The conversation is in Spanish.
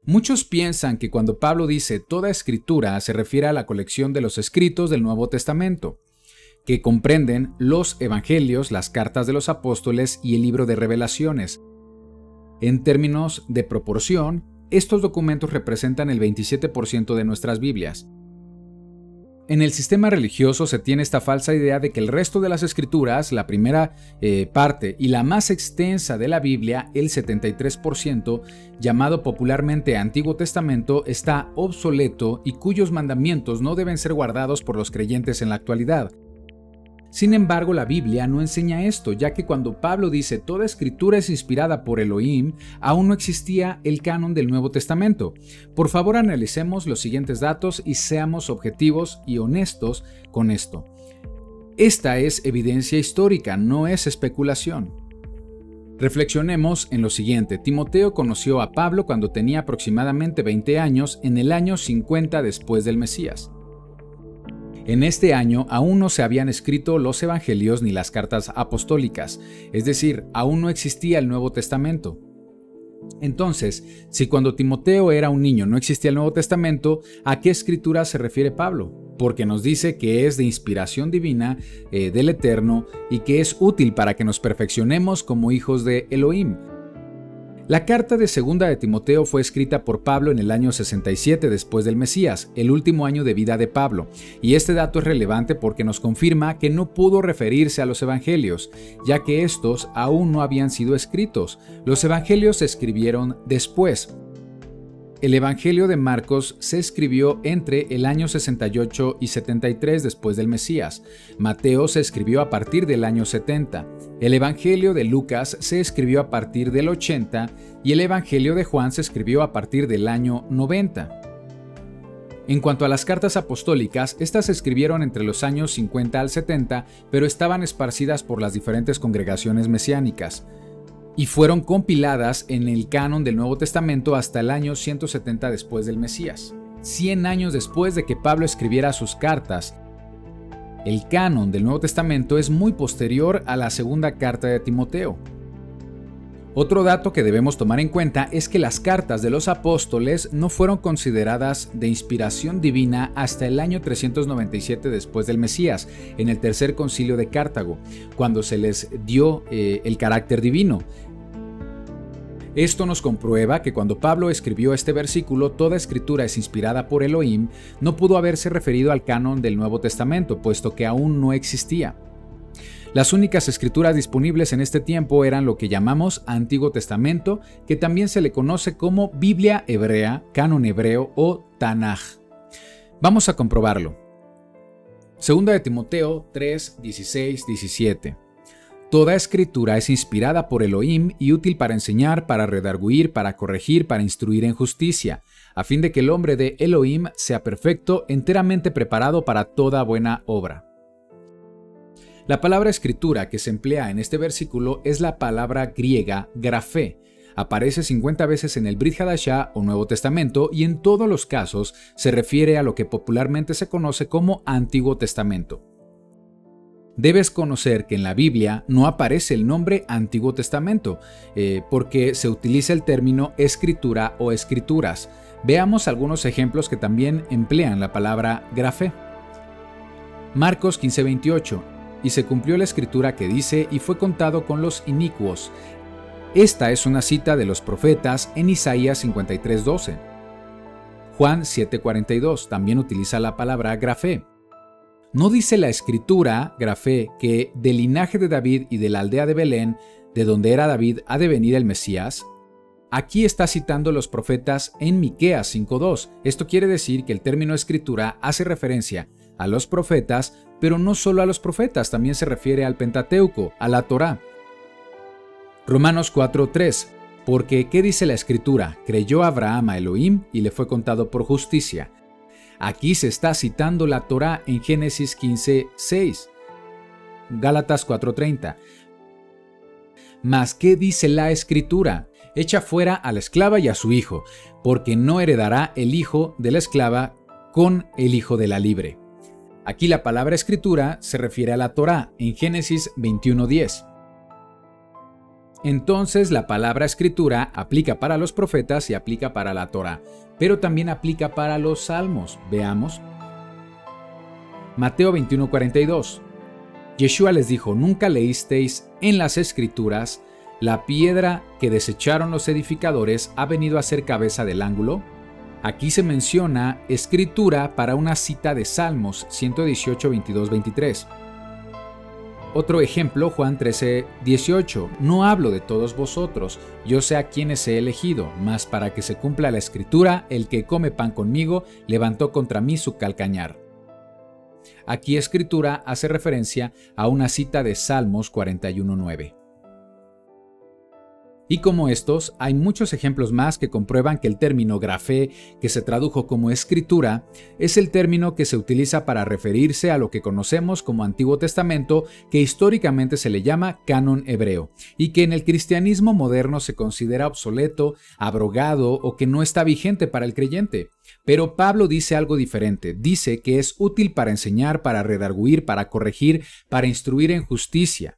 Muchos piensan que cuando Pablo dice toda escritura se refiere a la colección de los escritos del Nuevo Testamento, que comprenden los evangelios, las cartas de los apóstoles y el libro de Revelaciones. En términos de proporción, estos documentos representan el 27% de nuestras Biblias. En el sistema religioso se tiene esta falsa idea de que el resto de las escrituras, la primera parte y la más extensa de la Biblia, el 73%, llamado popularmente Antiguo Testamento, está obsoleto y cuyos mandamientos no deben ser guardados por los creyentes en la actualidad. Sin embargo, la Biblia no enseña esto, ya que cuando Pablo dice toda escritura es inspirada por Elohim, aún no existía el canon del Nuevo Testamento. Por favor, analicemos los siguientes datos y seamos objetivos y honestos con esto. Esta es evidencia histórica, no es especulación. Reflexionemos en lo siguiente. Timoteo conoció a Pablo cuando tenía aproximadamente 20 años, en el año 50 después del Mesías. En este año aún no se habían escrito los evangelios ni las cartas apostólicas, es decir, aún no existía el Nuevo Testamento. Entonces, si cuando Timoteo era un niño no existía el Nuevo Testamento, ¿a qué escritura se refiere Pablo? Porque nos dice que es de inspiración divina del Eterno y que es útil para que nos perfeccionemos como hijos de Elohim. La carta de segunda de Timoteo fue escrita por Pablo en el año 67 después del Mesías, el último año de vida de Pablo, y este dato es relevante porque nos confirma que no pudo referirse a los evangelios, ya que estos aún no habían sido escritos. Los evangelios se escribieron después. El Evangelio de Marcos se escribió entre el año 68 y 73 después del Mesías. Mateo se escribió a partir del año 70. El Evangelio de Lucas se escribió a partir del 80 y el Evangelio de Juan se escribió a partir del año 90. En cuanto a las cartas apostólicas, estas se escribieron entre los años 50 al 70, pero estaban esparcidas por las diferentes congregaciones mesiánicas y fueron compiladas en el canon del Nuevo Testamento hasta el año 170 después del Mesías. 100 años después de que Pablo escribiera sus cartas, el canon del Nuevo Testamento es muy posterior a la segunda carta de Timoteo. Otro dato que debemos tomar en cuenta es que las cartas de los apóstoles no fueron consideradas de inspiración divina hasta el año 397 después del Mesías, en el tercer concilio de Cartago, cuando se les dio el carácter divino. Esto nos comprueba que cuando Pablo escribió este versículo, toda escritura es inspirada por Elohim, no pudo haberse referido al canon del Nuevo Testamento, puesto que aún no existía. Las únicas escrituras disponibles en este tiempo eran lo que llamamos Antiguo Testamento, que también se le conoce como Biblia hebrea, canon hebreo o Tanaj. Vamos a comprobarlo. Segunda de Timoteo 3, 16, 17. Toda escritura es inspirada por Elohim y útil para enseñar, para redarguir, para corregir, para instruir en justicia, a fin de que el hombre de Elohim sea perfecto, enteramente preparado para toda buena obra. La palabra escritura que se emplea en este versículo es la palabra griega grafé. Aparece 50 veces en el Brit Hadashah o Nuevo Testamento y en todos los casos se refiere a lo que popularmente se conoce como Antiguo Testamento. Debes conocer que en la Biblia no aparece el nombre Antiguo Testamento, porque se utiliza el término escritura o escrituras. Veamos algunos ejemplos que también emplean la palabra grafé. Marcos 15:28. Y se cumplió la escritura que dice, y fue contado con los inicuos. Esta es una cita de los profetas en Isaías 53:12. Juan 7:42 también utiliza la palabra grafé. ¿No dice la escritura, grafé, que del linaje de David y de la aldea de Belén, de donde era David, ha de venir el Mesías? Aquí está citando los profetas en Miqueas 5:2. Esto quiere decir que el término escritura hace referencia a los profetas, pero no solo a los profetas, también se refiere al Pentateuco, a la Torá. Romanos 4:3. Porque, ¿qué dice la escritura? Creyó Abraham a Elohim y le fue contado por justicia. Aquí se está citando la Torá en Génesis 15:6. Gálatas 4:30. Mas, ¿qué dice la escritura? Echa fuera a la esclava y a su hijo, porque no heredará el hijo de la esclava con el hijo de la libre. Aquí la palabra escritura se refiere a la Torá en Génesis 21:10. Entonces la palabra escritura aplica para los profetas y aplica para la Torá, pero también aplica para los salmos. Veamos. Mateo 21:42. Yeshua les dijo: ¿nunca leísteis en las escrituras: la piedra que desecharon los edificadores ha venido a ser cabeza del ángulo? Aquí se menciona escritura para una cita de Salmos 118, 22, 23. Otro ejemplo, Juan 13, 18. No hablo de todos vosotros, yo sé a quienes he elegido, mas para que se cumpla la escritura, el que come pan conmigo levantó contra mí su calcañar. Aquí escritura hace referencia a una cita de Salmos 41, 9. Y como estos, hay muchos ejemplos más que comprueban que el término grafé, que se tradujo como escritura, es el término que se utiliza para referirse a lo que conocemos como Antiguo Testamento, que históricamente se le llama canon hebreo, y que en el cristianismo moderno se considera obsoleto, abrogado o que no está vigente para el creyente. Pero Pablo dice algo diferente, dice que es útil para enseñar, para redarguir, para corregir, para instruir en justicia.